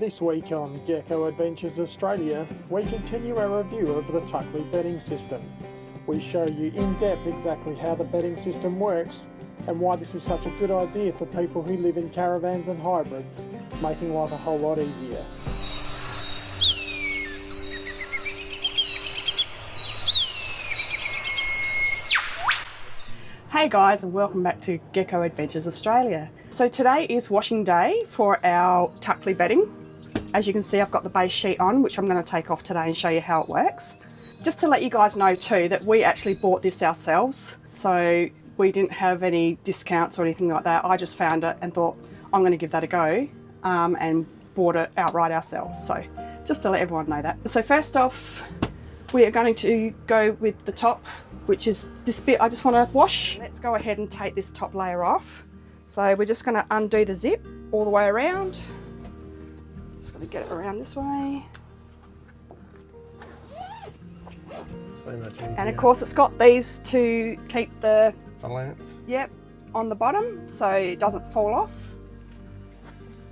This week on Gecko Adventures Australia, we continue our review of the Tuckley bedding system. We show you in depth exactly how the bedding system works and why this is such a good idea for people who live in caravans and hybrids, making life a whole lot easier. Hey guys, and welcome back to Gecko Adventures Australia. So today is washing day for our Tuckley bedding. As you can see, I've got the base sheet on, which I'm going to take off today and show you how it works. Just to let you guys know too that we actually bought this ourselves, so we didn't have any discounts or anything like that. I just found it and thought I'm going to give that a go, and bought it outright ourselves. So just to let everyone know that. So first off, we are going to go with the top, which is this bit I just want to wash. Let's go ahead and take this top layer off. So we're just going to undo the zip all the way around. Just going to get it around this way. So much easier. And of course it's got these to keep the lance. Yep, on the bottom so it doesn't fall off.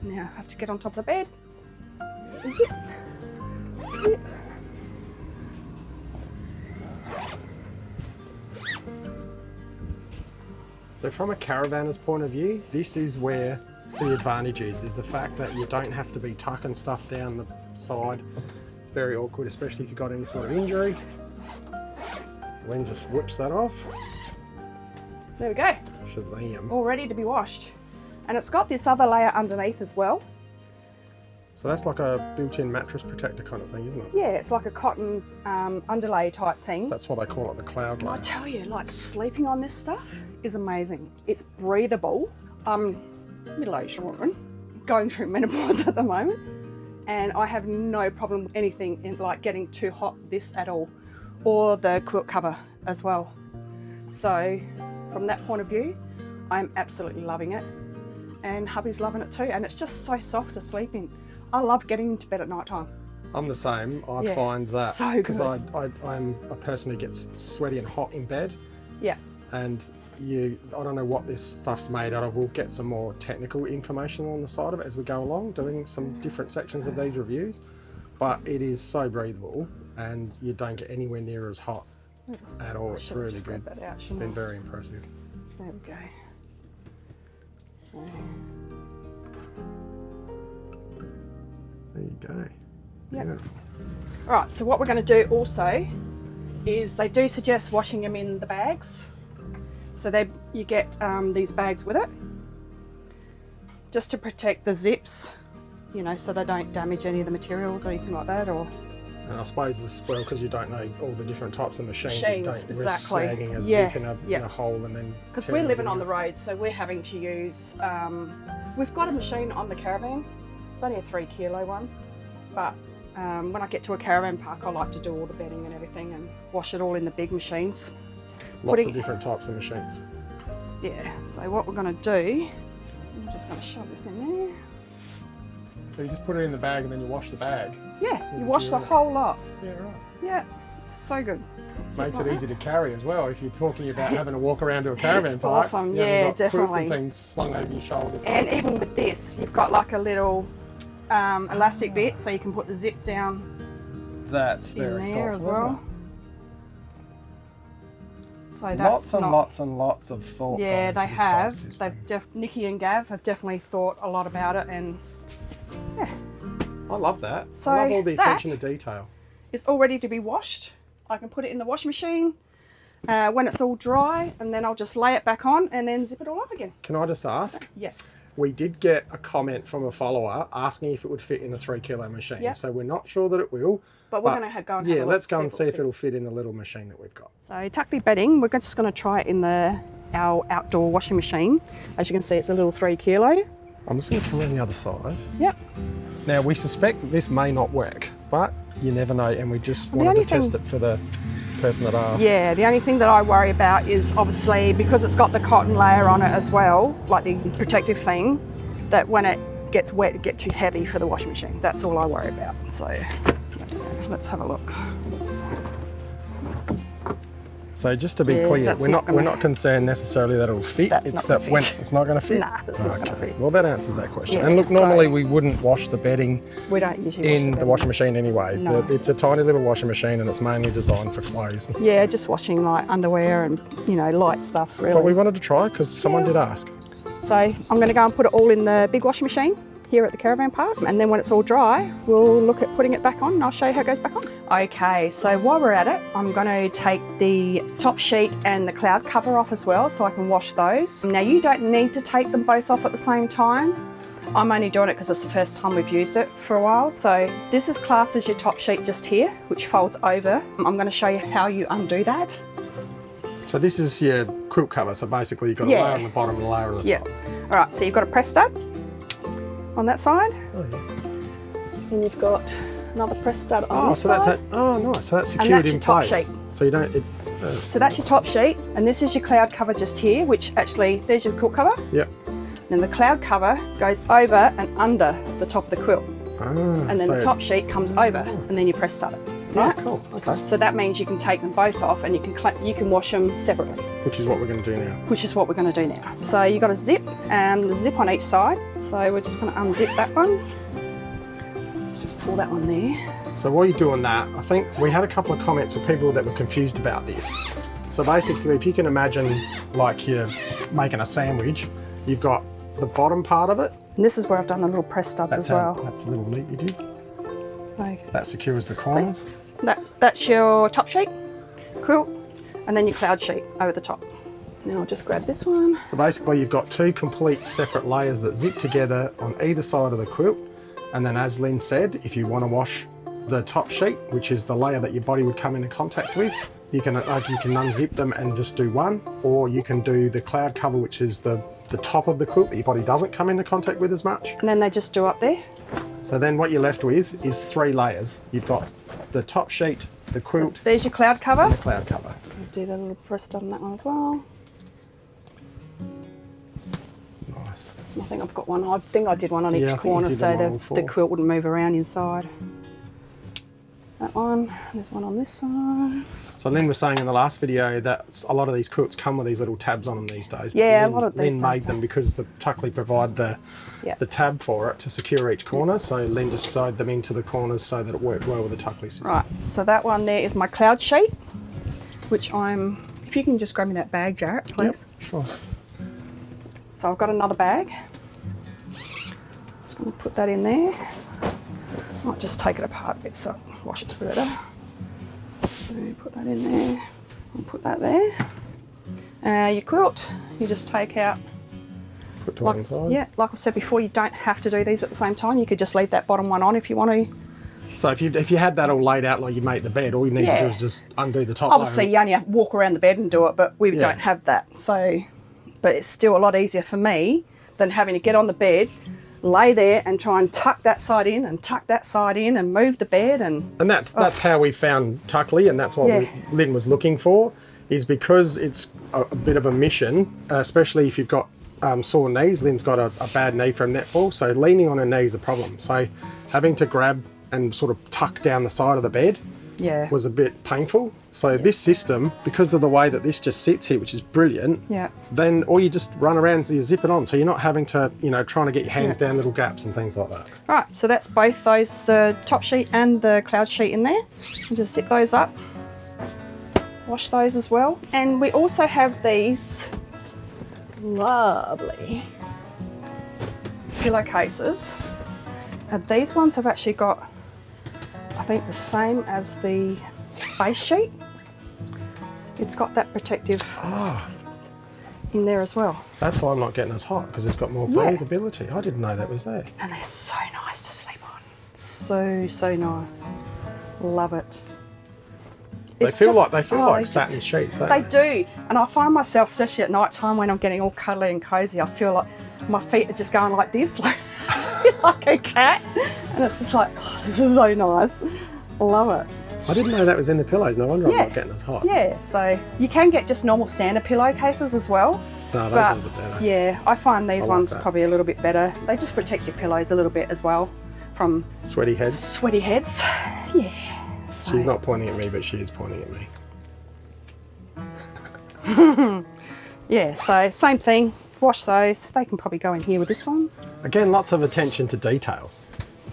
Now I have to get on top of the bed. Zip. Zip. So from a caravanner's point of view, this is where the advantage is the fact that you don't have to be tucking stuff down the side. It's very awkward, especially if you've got any sort of injury. Len just whips that off. There we go. Shazam. All ready to be washed. And it's got this other layer underneath as well. So that's like a built-in mattress protector kind of thing, isn't it? Yeah, it's like a cotton underlay type thing. That's why they call it the cloud layer. I tell you, like sleeping on this stuff is amazing. It's breathable. I'm a middle-aged woman going through menopause at the moment, and I have no problem with anything in like getting too hot this at all, or the quilt cover as well. So from that point of view, I'm absolutely loving it, and hubby's loving it too, and it's just so soft to sleep in. I love getting into bed at night time. I'm the same. I find that so because I'm a person who gets sweaty and hot in bed. Yeah. And I don't know what this stuff's made out of. We'll get some more technical information on the side of it as we go along, doing some different sections of these reviews. But it is so breathable, and you don't get anywhere near as hot at all. It's really good. It's been very impressive. There we go. So. There you go. Yep. Beautiful. All right, so what we're going to do also is they do suggest washing them in the bags. So you get these bags with it, just to protect the zips, you know, so they don't damage any of the materials or anything like that. Or and I suppose as well, because you don't know all the different types of machines, you don't risk exactly. snagging a zip in a hole and then... Because we're living on the road, so we're having to use... we've got a machine on the Caravan. It's only a 3 kilo one, but when I get to a caravan park, I like to do all the bedding and everything and wash it all in the big machines. Lots of different types of machines. Yeah, so what we're going to do, I'm just going to shove this in there. So you just put it in the bag and then you wash the bag? Yeah, you wash the whole lot. Yeah, right. Yeah, it's so good. Makes it easy to carry as well if you're talking about having to walk around to a caravan it's park. Awesome, yeah, got definitely. Quilts and things slung over your shoulders. And even with this, you've got like a little elastic bit, so you can put the zip down. That's very in there thoughtful, as well. So that's lots and lots of thought. Yeah, they have. Nikki and Gav have definitely thought a lot about it, and yeah. I love that. So I love all the attention to detail. It's all ready to be washed. I can put it in the washing machine when it's all dry, and then I'll just lay it back on and then zip it all up again. Can I just ask? Yes. We did get a comment from a follower asking if it would fit in a 3 kilo machine. Yep. So we're not sure that it will. But we're going to go and have a look. Let's go and see if it'll fit in the little machine that we've got. So Tuckley bedding, we're just going to try it in our outdoor washing machine. As you can see, it's a little 3 kilo. I'm just going to come around the other side. Yep. Now we suspect this may not work, but you never know, and we just wanted to test it for the person that asked. Yeah, the only thing that I worry about is obviously because it's got the cotton layer on it as well, like the protective thing, that when it gets wet, it gets too heavy for the washing machine. That's all I worry about. So let's have a look. So just to be Yeah, clear, that's we're not concerned necessarily that it'll fit. That's It's not that gonna fit. when it's not going to fit. Nah, that's not going to fit. Well, that answers that question. Yeah, and look, so- normally we wouldn't wash the bedding We don't usually in the washing machine anyway. No. It's a tiny little washing machine and it's mainly designed for clothes. Yeah, just washing like underwear and, you know, light stuff really. But we wanted to try because someone did ask. So I'm going to go and put it all in the big washing machine here at the caravan park, and then when it's all dry we'll look at putting it back on and I'll show you how it goes back on. Okay, so while we're at it, I'm going to take the top sheet and the cloud cover off as well so I can wash those. Now you don't need to take them both off at the same time. I'm only doing it because it's the first time we've used it for a while. So this is classed as your top sheet just here, which folds over. I'm going to show you how you undo that. So this is your quilt cover, so basically you've got a layer on the bottom and a layer on the top. All right, so you've got a press stud on that side, Oh, yeah. and you've got another press stud on this so side. nice. So that's And secured that's in your top place. sheet. So you don't. So that's your top sheet, and this is your cloud cover just here, which actually, there's your quilt cover. Yep. Then the cloud cover goes over and under the top of the quilt. And then the top sheet comes over, and then you press stud it. Yeah, Right? cool. Okay. So that means you can take them both off and you can wash them separately, Which is what we're going to do now. which is what we're going to do now. So you've got a zip and the zip on each side. So we're just going to unzip that one. Just pull that one there. So while you're doing that, I think we had a couple of comments with people that were confused about this. So basically, if you can imagine like you're making a sandwich, you've got the bottom part of it. And this is where I've done the little press studs as well. That's the little leap you did. Okay. That secures the corners. That's your top sheet, quilt, and then your cloud sheet over the top. Now I'll just grab this one. So basically, you've got two complete separate layers that zip together on either side of the quilt. And then, as Lynn said, if you want to wash the top sheet, which is the layer that your body would come into contact with, you can unzip them and just do one, or you can do the cloud cover, which is the top of the quilt that your body doesn't come into contact with as much. And then they just do up there. So then what you're left with is three layers. You've got the top sheet, the quilt, There's your cloud cover. and the cloud cover. I'll do the little press stud on that one as well. Nice. I think I've got one. I think I did one on Yeah, I each think you corner did so them on all four. the quilt wouldn't move around inside. That one. There's one on this side. So Lynn was saying in the last video that a lot of these quilts come with these little tabs on them these days. Yeah, Lynn, a lot of these Lynn days made them because the Tuckley provide the tab for it to secure each corner. So Lynn just sewed them into the corners so that it worked well with the Tuckley system. Right, so that one there is my cloud sheet, which if you can just grab me that bag, Jarrett, please. Yep, sure. So I've got another bag. Just going to put that in there. Might just take it apart a bit so I can wash it better. So put that in there, and put that there. Your quilt, you just take out. Put to one side. Yeah, like I said before, you don't have to do these at the same time. You could just leave that bottom one on if you want to. So if you had that all laid out like you made the bed, all you need to do is just undo the top Obviously, layer. you only have to walk around the bed and do it, but we Yeah. don't have that. So, but it's still a lot easier for me than having to get on the bed, lay there and try and tuck that side in and tuck that side in and move the bed and that's how we found Tuckley, and that's what Lynn was looking for, is because it's a bit of a mission, especially if you've got sore knees. Lynn's got a bad knee from netball, so leaning on her knee is a problem. So having to grab and sort of tuck down the side of the bed was a bit painful. So this system, because of the way that this just sits here, which is brilliant, then all you just run around, you zip it on, so you're not having to, trying to get your hands down little gaps and things like that. Right, so that's both those, the top sheet and the cloud sheet in there. You just zip those up, wash those as well. And we also have these lovely pillowcases. And these ones have actually got, I think, the same as the base sheet. It's got that protective in there as well. That's why I'm not getting as hot, because it's got more breathability. I didn't know that was there. And they're so nice to sleep on. So nice. Love it. They feel like satin sheets, don't they? They do. And I find myself, especially at night time when I'm getting all cuddly and cozy, I feel like my feet are just going like this, like a cat. And it's just like, oh, this is so nice. Love it. I didn't know that was in the pillows. No wonder I'm not getting as hot. Yeah, so you can get just normal standard pillowcases as well. No, those ones are better. Yeah, I find these ones that. probably a little bit better. They just protect your pillows a little bit as well from Sweaty heads. sweaty heads. Yeah. So. She's not pointing at me, but she is pointing at me. Yeah, so same thing, wash those. They can probably go in here with this one. Again, lots of attention to detail.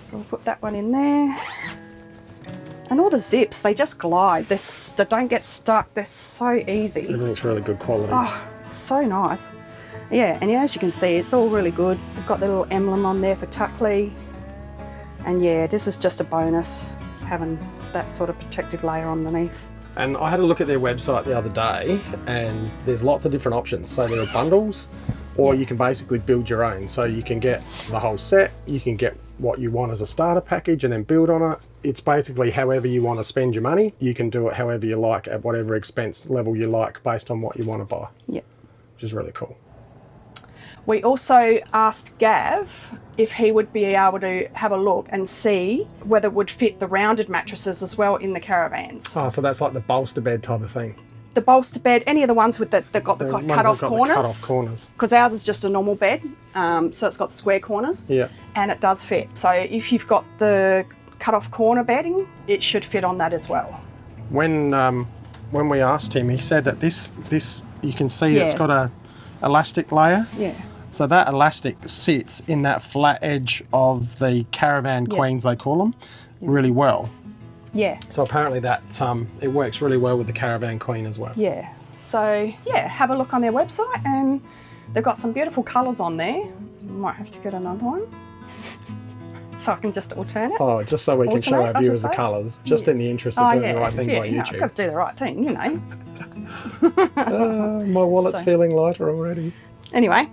So we'll put that one in there. And all the zips, they just glide. They don't get stuck. They're so easy. Everything's really good quality. Oh, so nice. Yeah, and as you can see, it's all really good. We've got the little emblem on there for Tuckley. And yeah, this is just a bonus, having that sort of protective layer underneath. And I had a look at their website the other day, and there's lots of different options. So there are bundles, or you can basically build your own. So you can get the whole set, you can get what you want as a starter package and then build on it. It's basically however you want to spend your money. You can do it however you like, at whatever expense level you like, based on what you want to buy. Yeah. Which is really cool. We also asked Gav if he would be able to have a look and see whether it would fit the rounded mattresses as well in the Caravans. Oh, so that's like the bolster bed type of thing. The bolster bed, any of the ones with that got the cut-off corners. Cut-off corners. Because ours is just a normal bed, so it's got the square corners. Yeah. And it does fit. So if you've got the cut-off corner bedding, it should fit on that as well. When we asked him, he said that this you can see it's got a elastic layer. Yeah. So that elastic sits in that flat edge of the Caravan queens, they call them, really well. Yeah. So apparently that it works really well with the Caravan queen as well. Yeah. So yeah, have a look on their website, and they've got some beautiful colours on there. Might have to get another one, so I can just alternate. Oh, just so we can show our viewers the colours, just in the interest of doing the right thing by YouTube. I've got to do the right thing, you know. My wallet's feeling lighter already. Anyway.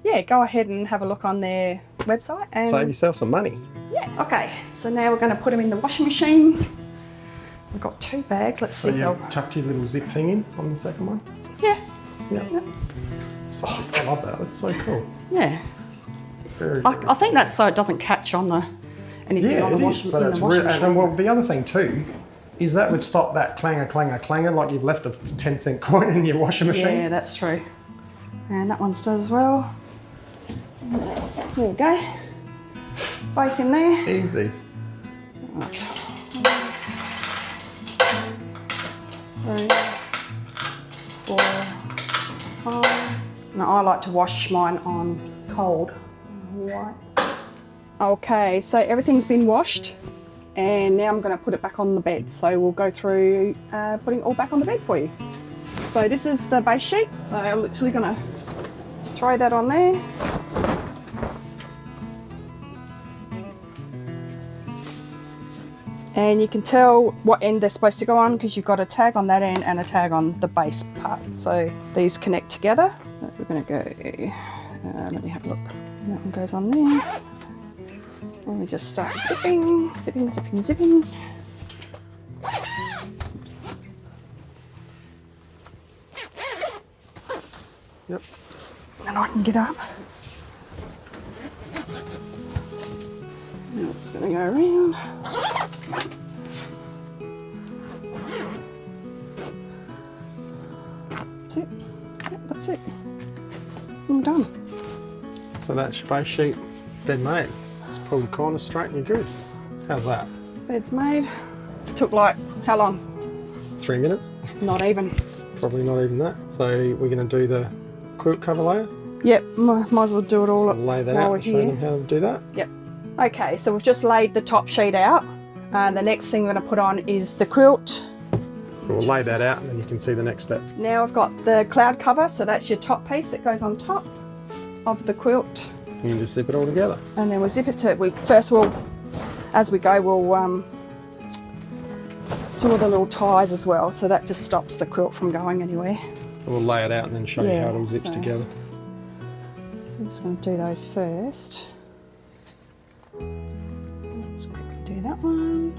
Yeah, go ahead and have a look on their website and save yourself some money. Yeah. Okay, so now we're going to put them in the washing machine. We've got 2 bags. Let's see. So you chucked your little zip thing in on the second one? Yeah. Yeah. I love that. That's so cool. Yeah. Very I think that's so it doesn't catch on the anything on the washing machine. And well, the other thing too is that would stop that clanger, like you've left a 10-cent coin in your washing machine. Yeah, that's true. And that one's does as well. There we go. Both in there. Easy. Right. 3, 4, 5. Now I like to wash mine on cold. White. Okay, so everything's been washed, and now I'm going to put it back on the bed. So we'll go through putting it all back on the bed for you. So this is the base sheet. So I'm literally going to just throw that on there. And you can tell what end they're supposed to go on because you've got a tag on that end and a tag on the base part. So these connect together. We're going to go, let me have a look. And that one goes on there. And we just start zipping, zipping, zipping, zipping. Yep. And I can get up. Now it's going to go around. That's it. Yep, that's it. All done. So that's your base sheet bed made. Just pull the corners straight and you're good. How's that? Bed's made. It took like, how long? 3 minutes? Not even. Probably not even that. So we're going to do the quilt cover layer? Yep, might as well do it all so lay that out and show them how to do that. Yep. Okay, so we've just laid the top sheet out. And the next thing we're going to put on is the quilt. So we'll lay that out and then you can see the next step. Now I've got the cloud cover, so that's your top piece that goes on top of the quilt. You can just zip it all together. And then we'll zip it to, first we'll, as we go, we'll do all the little ties as well, so that just stops the quilt from going anywhere. We'll lay it out and then show you how it all zips together. So I'm just going to do those first. Let's quickly do that one.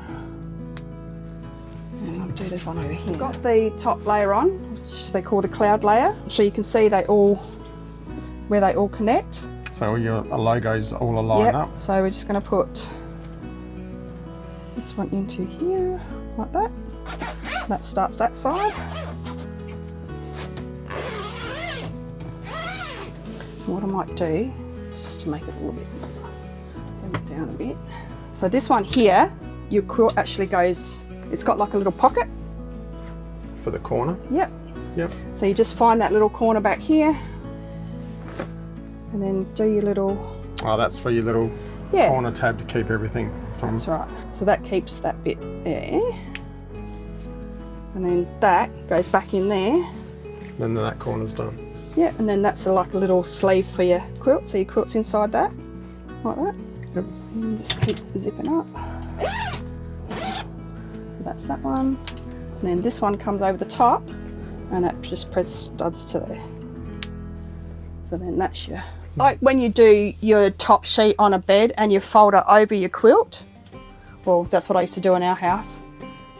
And I'll do this one over here. I've got the top layer on, which they call the cloud layer. So you can see where they all connect. So your logos all align up. So we're just going to put this one into here, like that. That starts that side. What I might do, just to make it a little bit, bring it down a bit. So this one here, your quilt actually goes, it's got like a little pocket for the corner. Yep. Yep. So you just find that little corner back here, and then do your little. Oh, that's for your little corner tab to keep everything from. That's right. So that keeps that bit there, and then that goes back in there. Then that corner's done. Yeah, and then that's like a little sleeve for your quilt. So your quilt's inside that, like that. Yep. And just keep zipping up. That's that one. And then this one comes over the top, and that just press studs to there. So then that's your, like when you do your top sheet on a bed and you fold it over your quilt. Well, that's what I used to do in our house.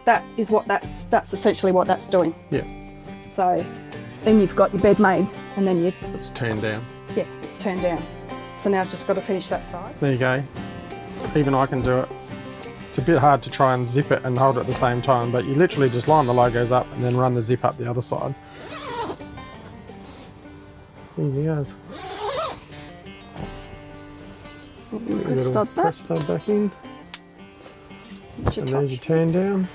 That is what that's essentially what that's doing. Yeah. So then you've got your bed made, and then you. It's turned down. Yeah, it's turned down. So now I've just got to finish that side. There you go. Even I can do it. It's a bit hard to try and zip it and hold it at the same time, but you literally just line the logos up and then run the zip up the other side. Easy as. Press stud back in. And there's your turn down.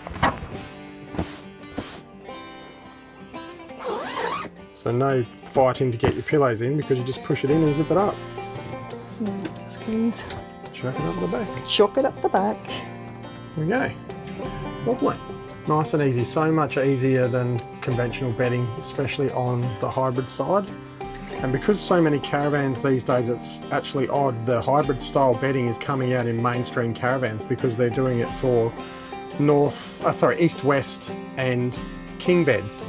So no fighting to get your pillows in, because you just push it in and zip it up. Yeah, just goes. Chuck it up the back. Chuck it up the back. There we go. Lovely. Nice and easy. So much easier than conventional bedding, especially on the hybrid side. And because so many caravans these days, it's actually odd. The hybrid style bedding is coming out in mainstream caravans because they're doing it for east, west and king beds.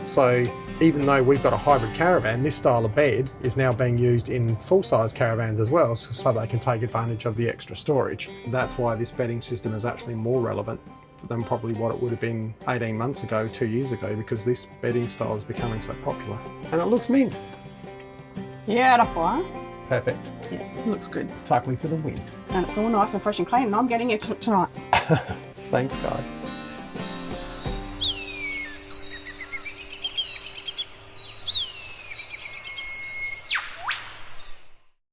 So even though we've got a hybrid caravan, this style of bed is now being used in full-size caravans as well, so they can take advantage of the extra storage. That's why this bedding system is actually more relevant than probably what it would have been 18 months ago, 2 years ago, because this bedding style is becoming so popular. And it looks mint. Yeah, that's fine. Perfect. Yeah, it looks good. Tuckley for the win. And it's all nice and fresh and clean, and I'm getting into it tonight. Thanks, guys.